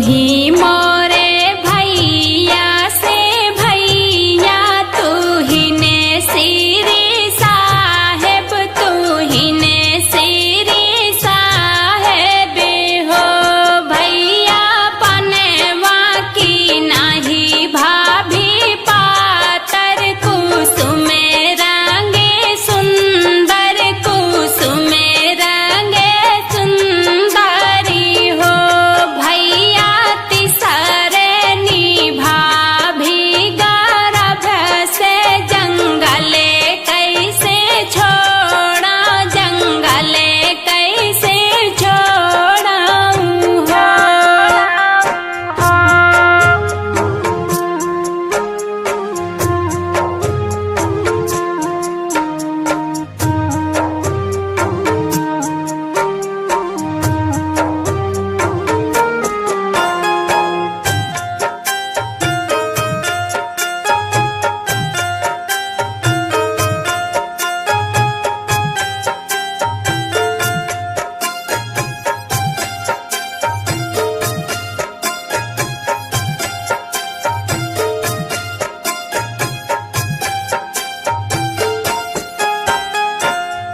ही मोरे भैया से भैया, तू ही ने श्री साहेब, तू ही ने श्री साहेब हो। भैया पनवा की नाही भाभी पातर, कुसुम रंगे सुंदर, कुसुम रंगे सुंदरी हो। भैया तिसरनी भाभी गर्भ से जंगले कैसे छोड़ा, जंगले कैसे छोड़ाऊं हो।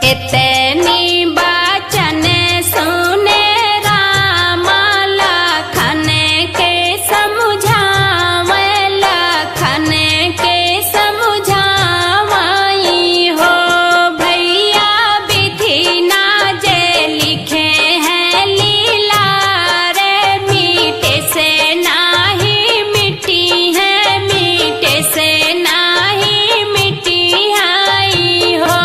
इतनी बचन सुने रामा, लखन के समझावे, लखन के समझावाई हो। भैया विधि ना जे लिखे हैं लीला रे, मीठे से नाही मिट्टी है, मीठे से नाही मिट्टी आई हो।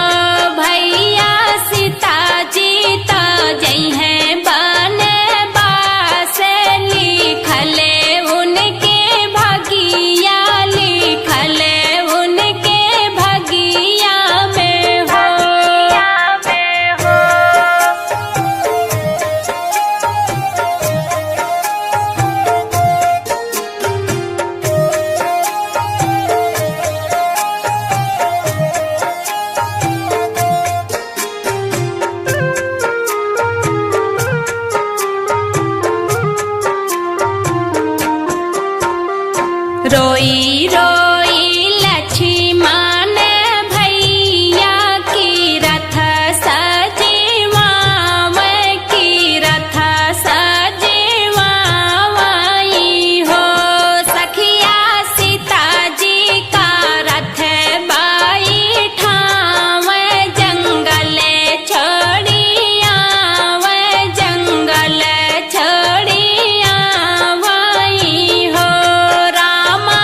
भैया सीता जी तो जई है बनवास, लिखले उनके भगिया, लिखले उनके भगिया में हो। रोई रोई लक्ष्मण भैया की रथ सजीवावे, की रथ सजीवाई हो। सखिया सीता जी का रथ बाई ठावे, जंगल छोड़ी आवे, जंगल छोड़ी आवाई हो। रामा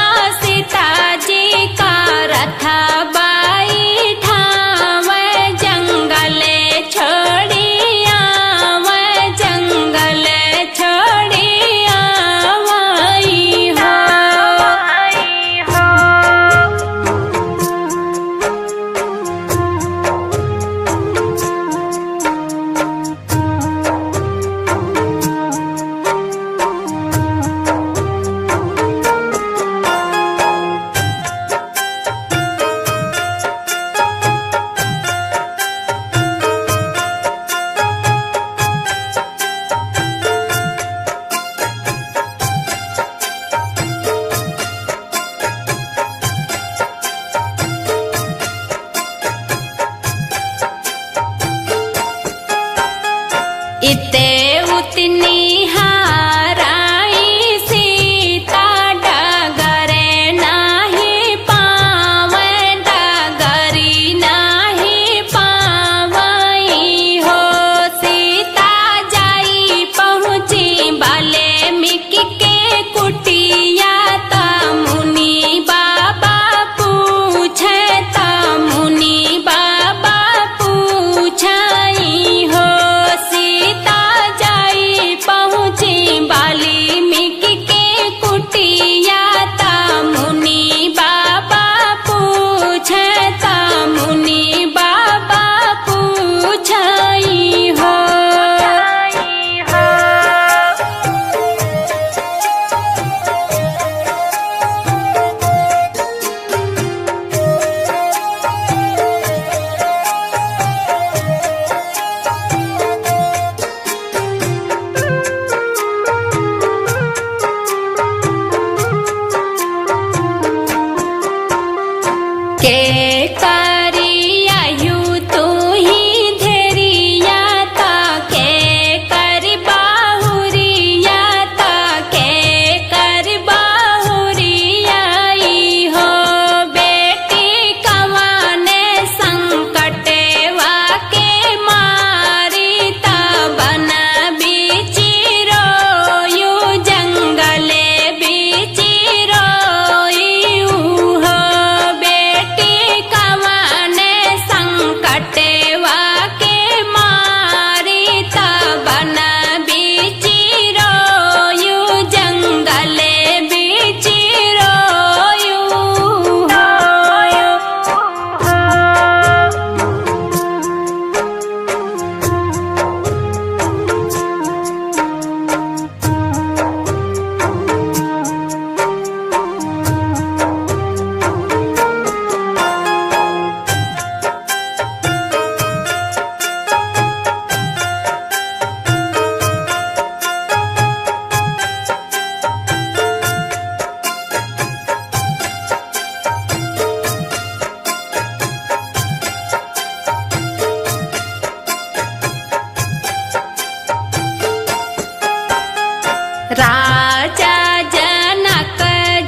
राजा जनक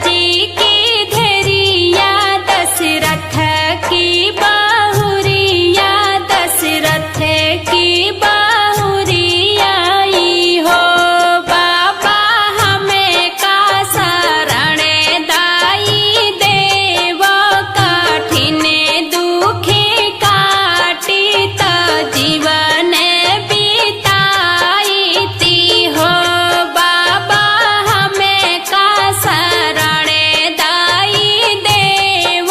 जी की धेरिया दशरथ की बहुरिया दशरथ की बहुरिया आई हो बाबा हमें का शरण दाई देव कठिन दुखी काटी त जीवन बिताई ती हो बाबा हमें का शरण दाई देव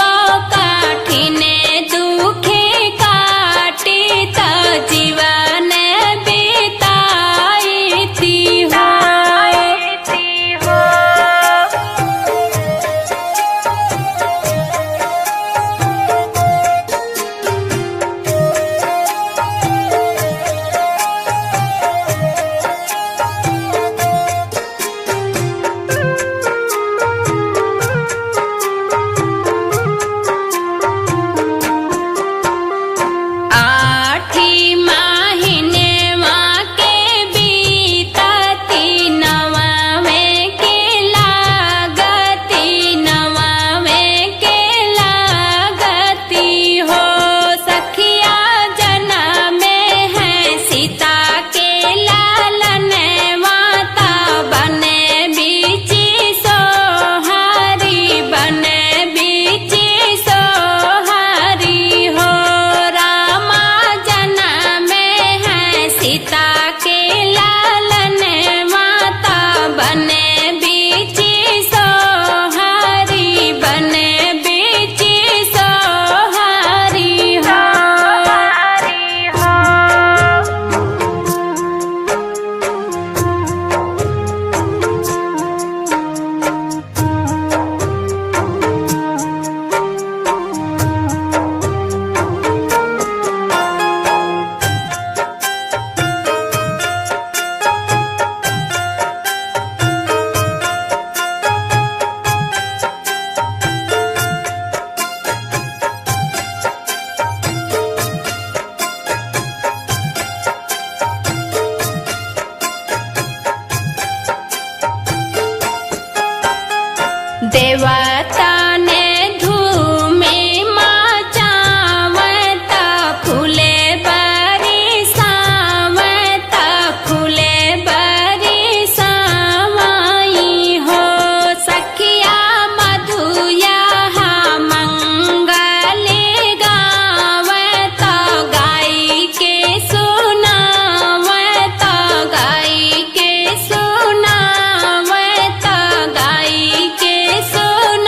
कठिन दुखी काटी त जीवन बिताई ती हो। आठी महीने माँ के बीतती नवमें के लागती नवमें के लागती हो सखिया जन्म में है सीता के लालन माता बने बीची सोहारी बने बीची सोहारी हो रामा जन्म में है सीता के लालन माता बने बीची सोहारी बने बीची सोहारी हो। देवता ने धूमि मचावत फूले बरसावत फूले बरसावई हो सखिया मधुया मंगल गावत गाई के सुनावत गाई के सुनावत गाई के सुनावई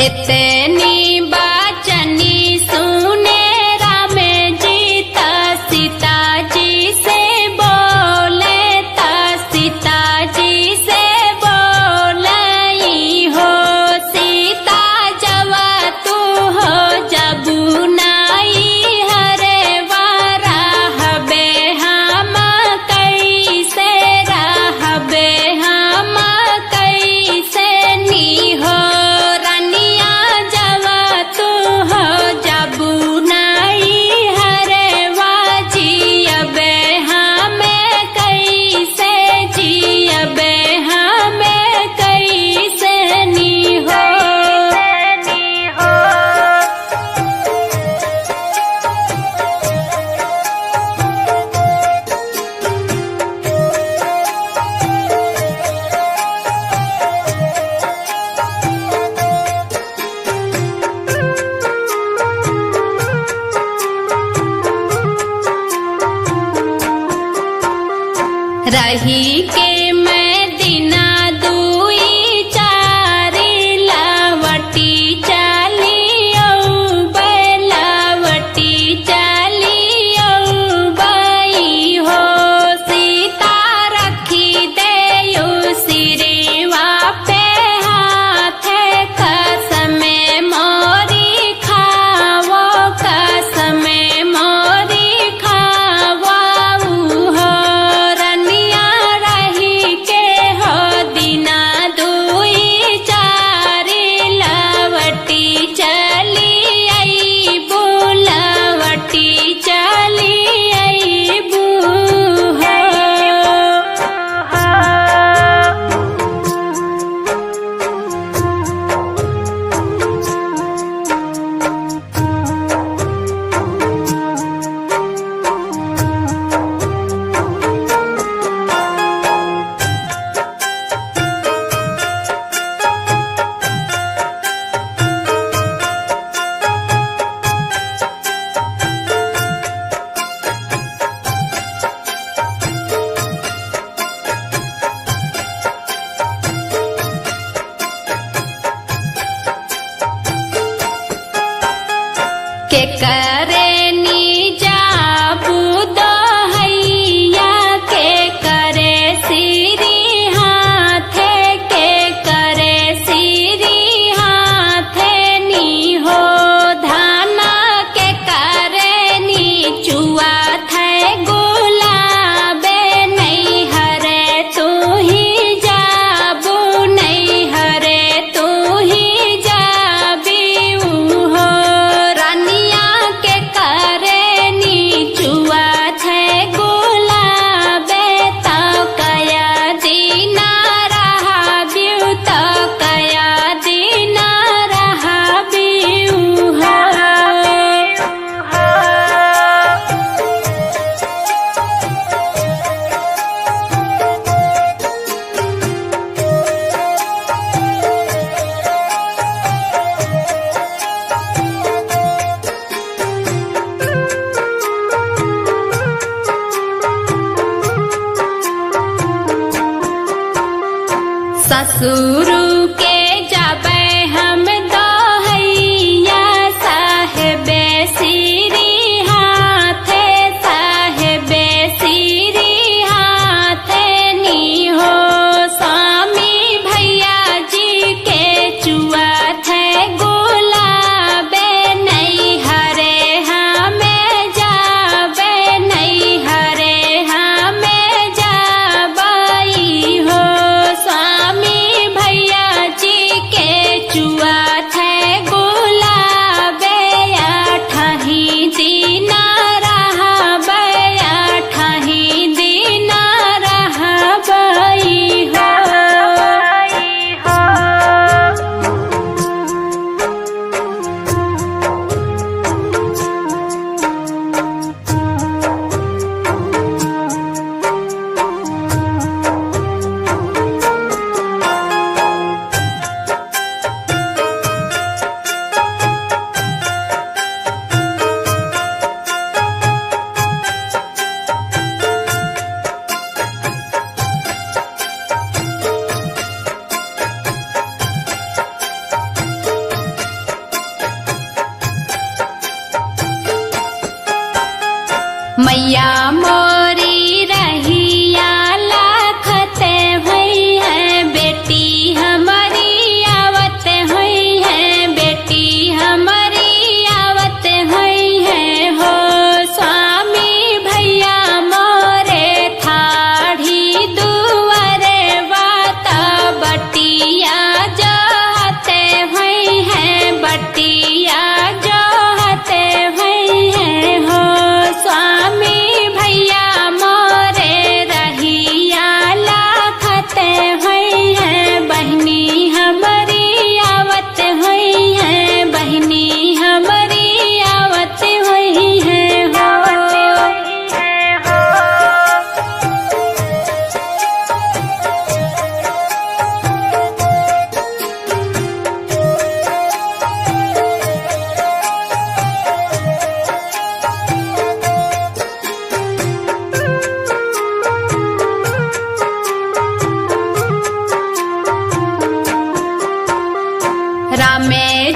इतनी बाचनी सुने राम जी ता सीता जी से बोले ता सीता जी से बोलई हो सीता जवा तू हो जबू नाई हरे वारा हबे हम कैसे रहबे हम कैसे नी हो रनिया जवा तू हो जबू नाई हरे वाजियबे हमें कैसे जियबे हमें कैसे नी हो। रही के मैं दिना दुई चारी लावटी चाली बैलावटी चाली बई हो सीता रखी देयो सिरेवा पे हाथ कसमे मोरी खावो कसमे मोरी खावा हो रनिया रही के हो दिना दुई चारी लवटी चली आई बुलवटी चली आई बू हो। के करे नी जाबू दोहैया के करे सिरी हाथे के करे सिरी हाथे नी हो धाना के करे नी चुआ थे गुलाबे नहीं हरे तू ही जाबू नहीं हरे तू ही जाबी हो रनिया के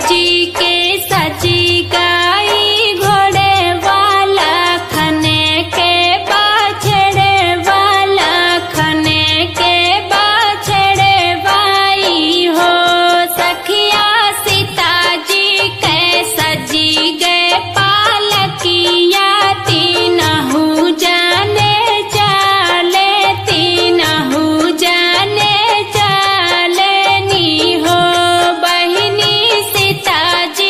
जी के सजी गाई घोड़े वाला खने के बाछड़े वाला खने के बाछड़े वाई हो सखिया सीता जी के सजी गए पालकिया तीनहु जाने चाले तीनहु जाने चाले नी हो बहिनी सीता जी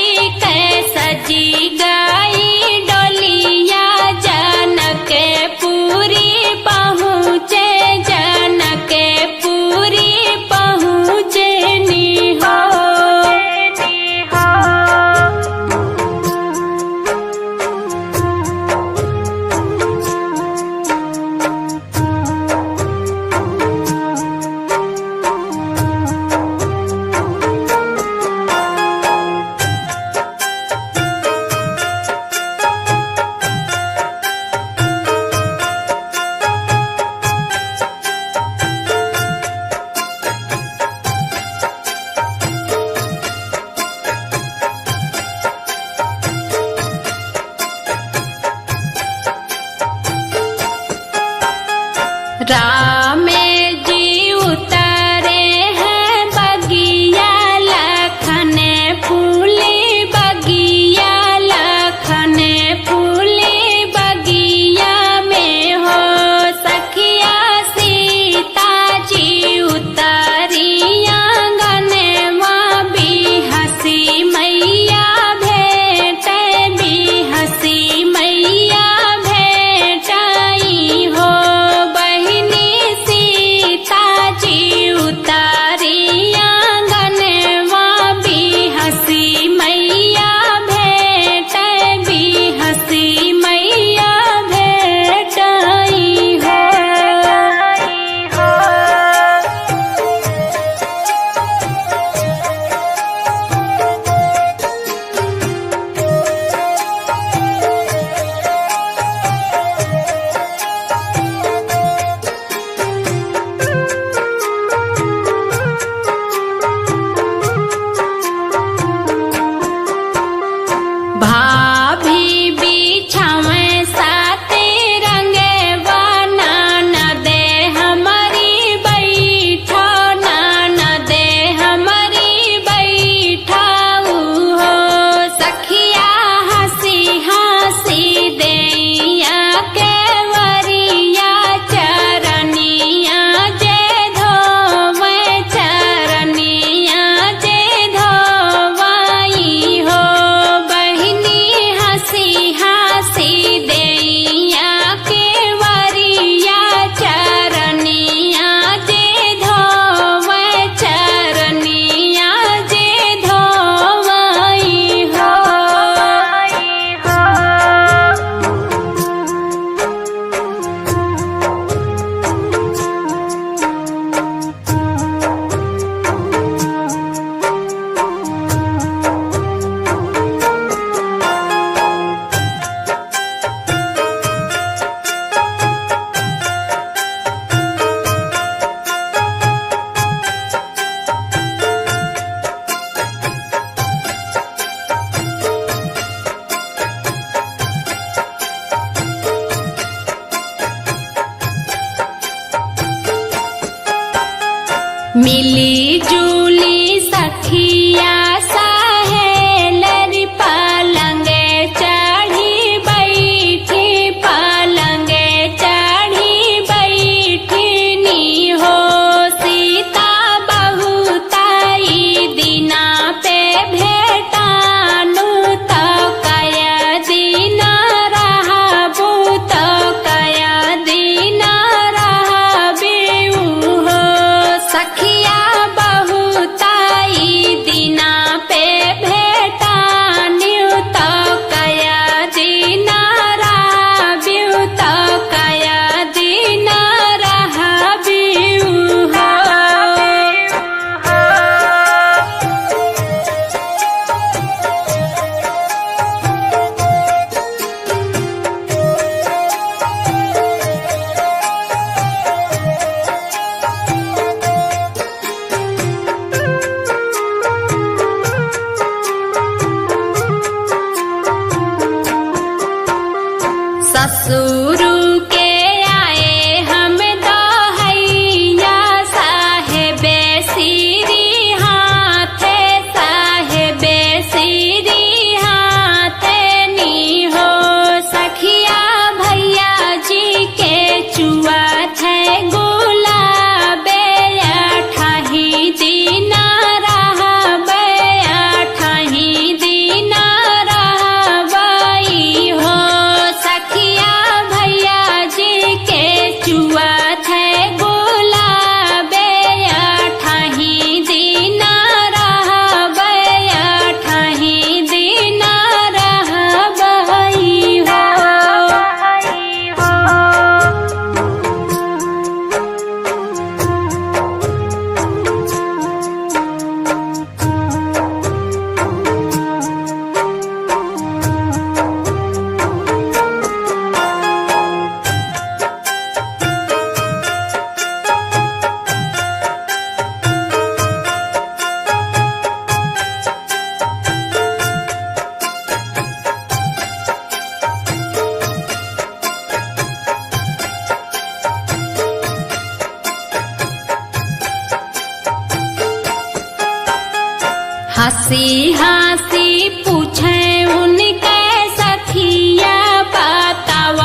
हंसी हंसी पूछे उनके सखिया बताव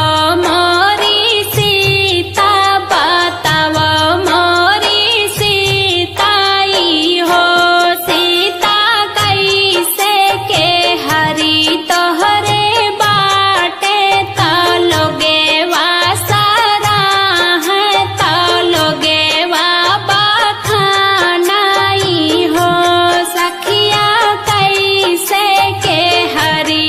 मोरी सीता बताव मोरी सीताई हो सीता कैसे के हरि तोहरे बाटे तलोगे वा सारा है तलोगे वा बखानाई हो सखिया कैसे के हरि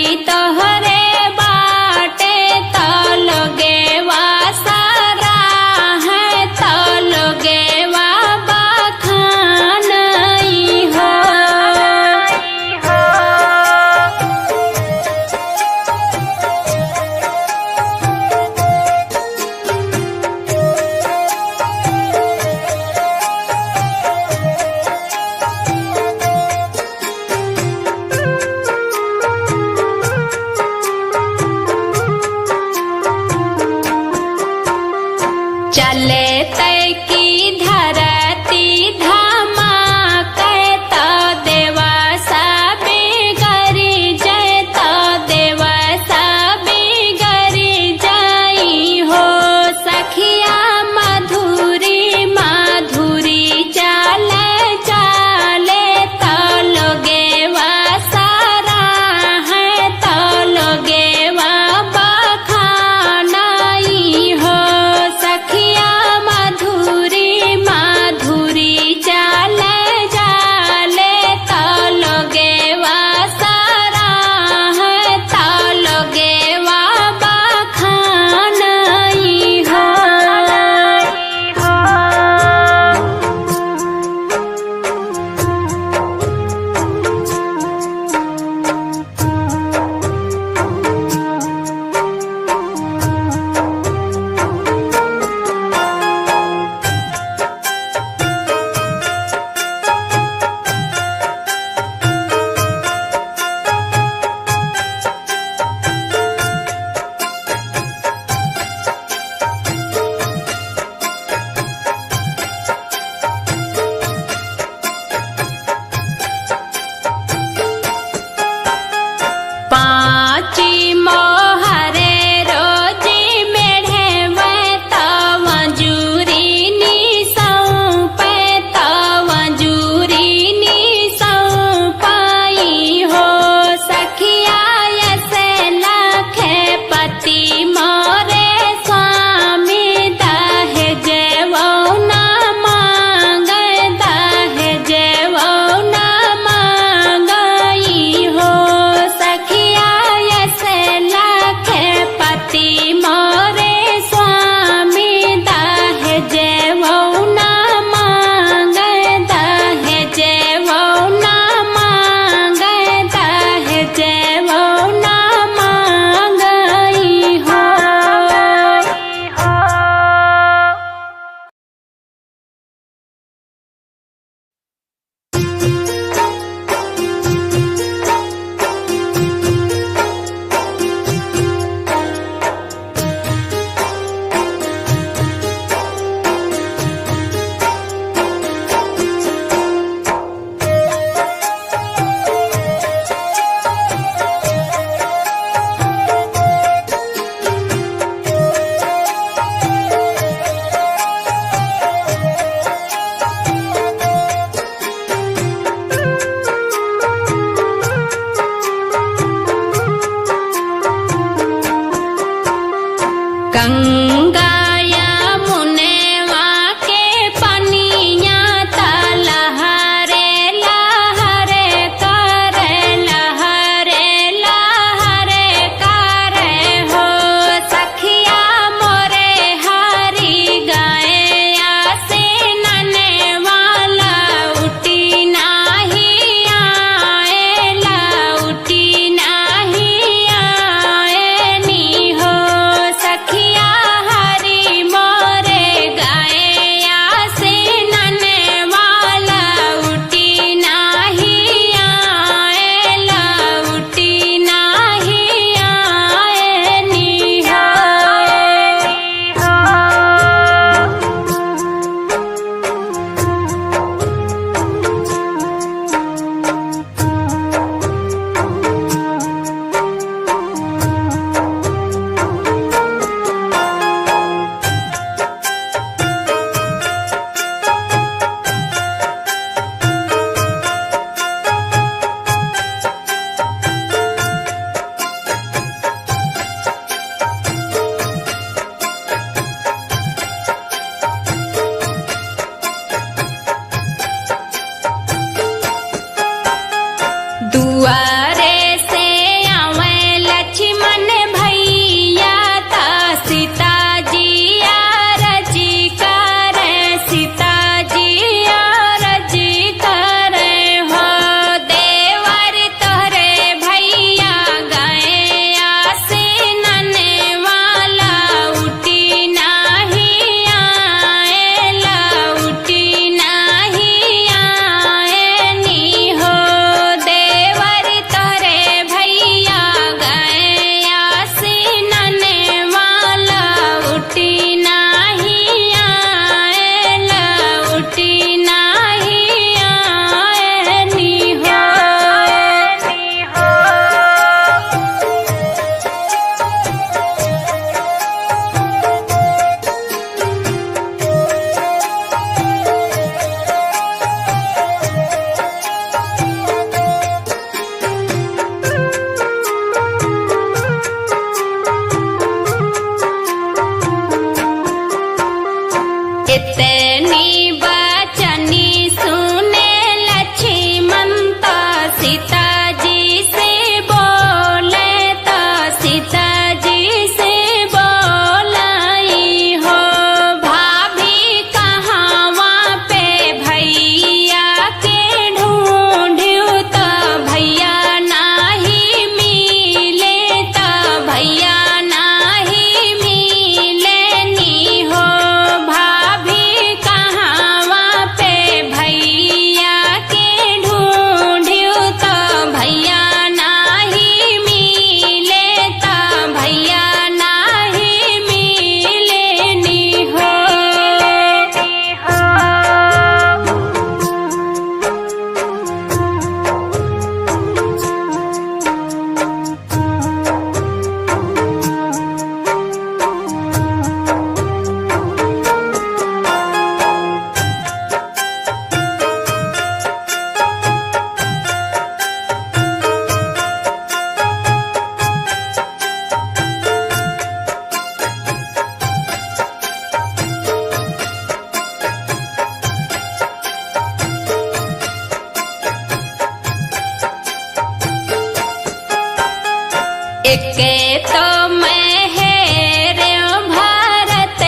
एके तो मैं हेरे भारत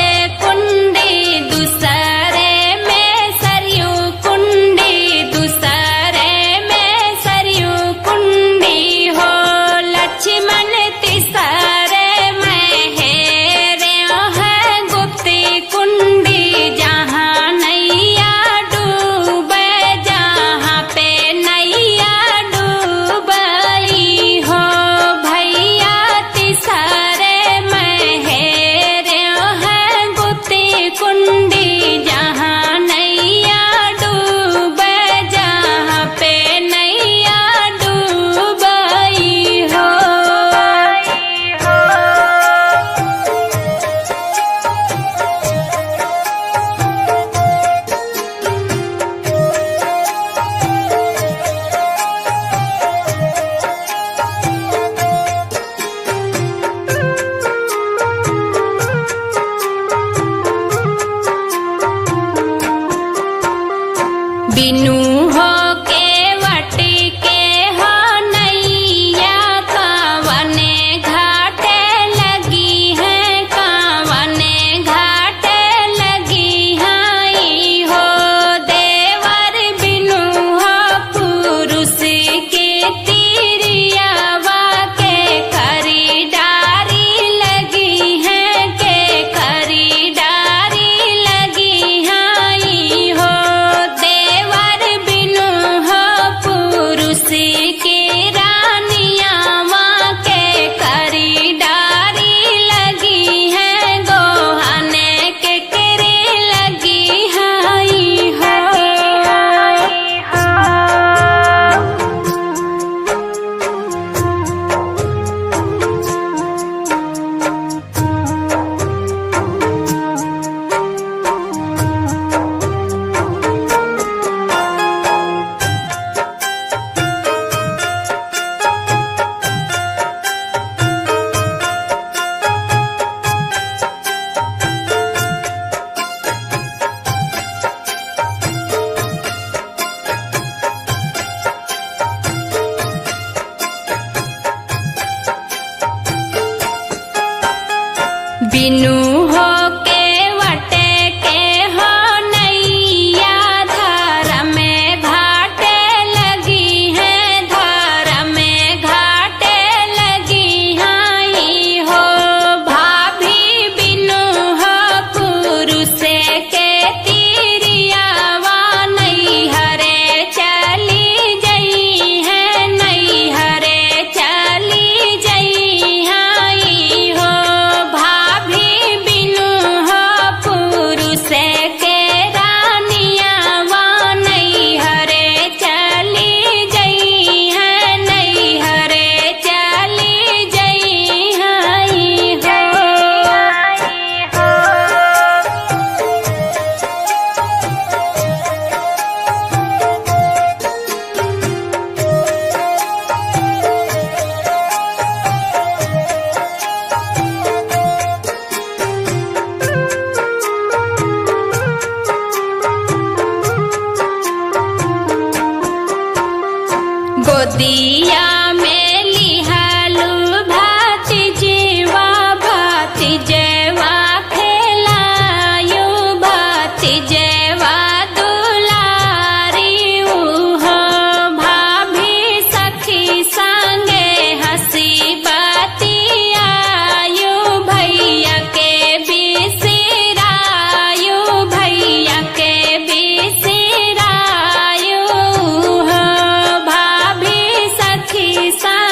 कुंडी, दूसरे में सरयू कुंडी, दूसरे में सरयू कुंडी हो। लक्ष्मण तीसरे में हेरे है गुप्ती कुंडी, जहाँ नैया डूबे, जहाँ पे नैया डूबई हो। भैया तीसरे में हेरे है गुप्ती कुंडी, जहाँ नैया डूबे, जहाँ पे नैया डूबई हो। बिनु हो के वटी के हो नैया, कावने घाटे लगी है, कावने घाटे लगी हाई हो। देवर बिनु हो पुरुष के तिरियावा, के करी डारी लगी है, के करी डारी लगी हाई हो। देवर बिनु हो पुरुष के रानियावा, के करी डारी लगी है, गोहने के करे लगी हाई हो। बिनु हो के वटे के हो नैया, धार में घाटे लगी है, धार में घाटे लगी हाई हो। भाभी बिनु हो पुरुष के तिरियावा, नैहरे चली जई है, नैहरे चली जई हाई हो। भाभी बिनु हो पुरुष के रानियावा, नैहरे चली जई है, नैहरे चली जई हाई हो। गोदिया में लिहालू भातीजीवा, भातीजेवा खेलायू, भातीजेवा दुलारी हो। भाभी सखी संगे हंसी बतियायू, भैया के बिसरायू, भैया के बिसरायू हो। भाभी सखी संगे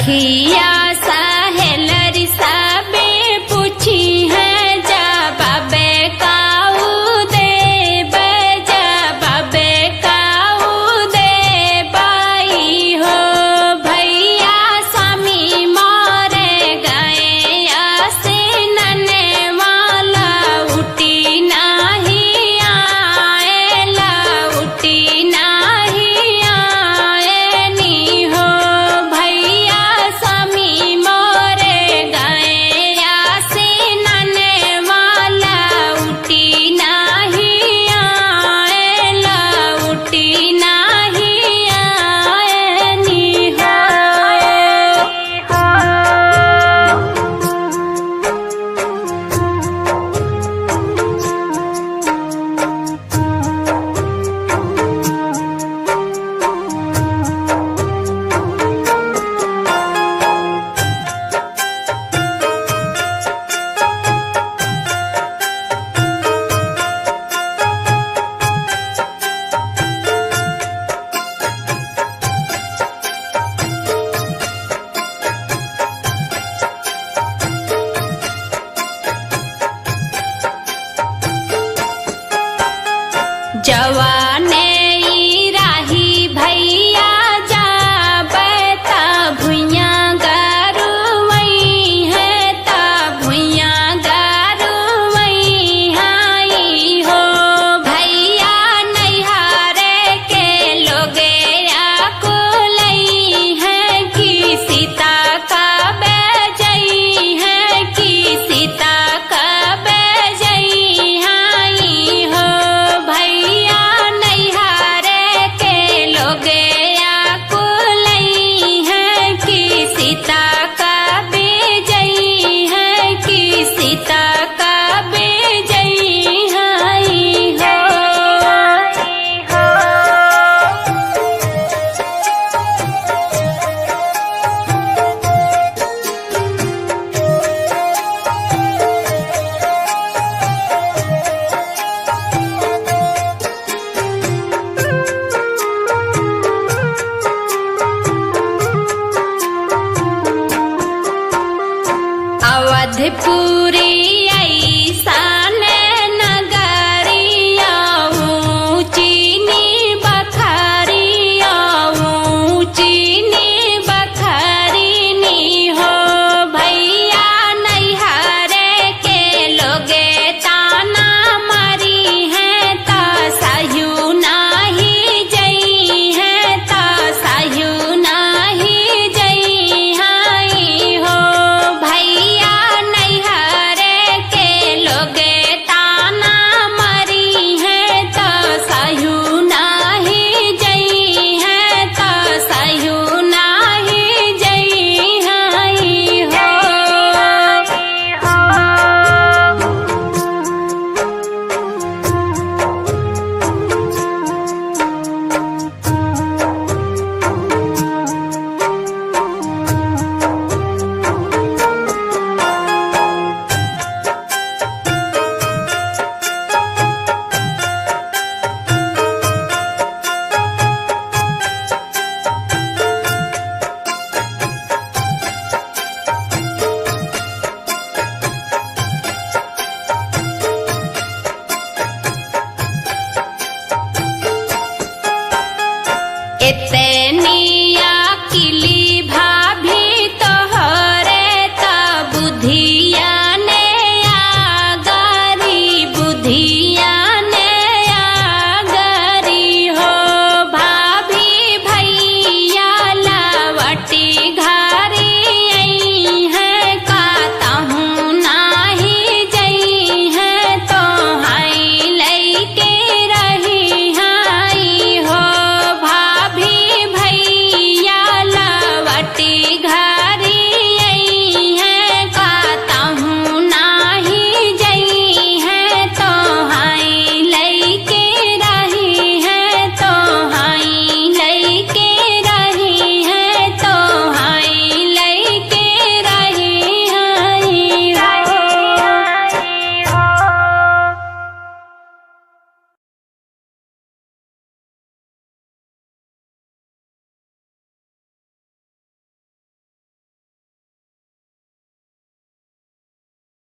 सखिया सहेलरी सबे पूछी है जबाबे काऊ देब जबाबे काऊ देबाई हो भैया स्वामी मोरे गए आसिनने वाला उठी नाही आएला उठी नाही आएनी हो भैया स्वामी मोरे गए आसिनने वाला उठी नाही आएला उठी नाही आएनी हो। जवाने ई राही भैया जाबता भुइया गरुवई है ता भुइया गरुवई हाई हो भैया नैहारे के लोगे आकुलई है कि सीता कब जई है कि सीता कब जई हाई हो भैया नैहारे के लोगे आकुलई है कि सीता कब जई है कि सीता कब जई हाई हो। अवधपुरी ऐसान नगरिया ऊंचीनी बखरिया ऊंचीनी बखरिनी हो भैया नैहारे के लोगे ताना मरी है ता सह्यू नाही जई है ता सह्यू नाही जई हाई हो भैया नैहारे के लोगे ताना मरी है ता सह्यू नाही जई है ता सह्यू नाही जई हाई हो। इतनी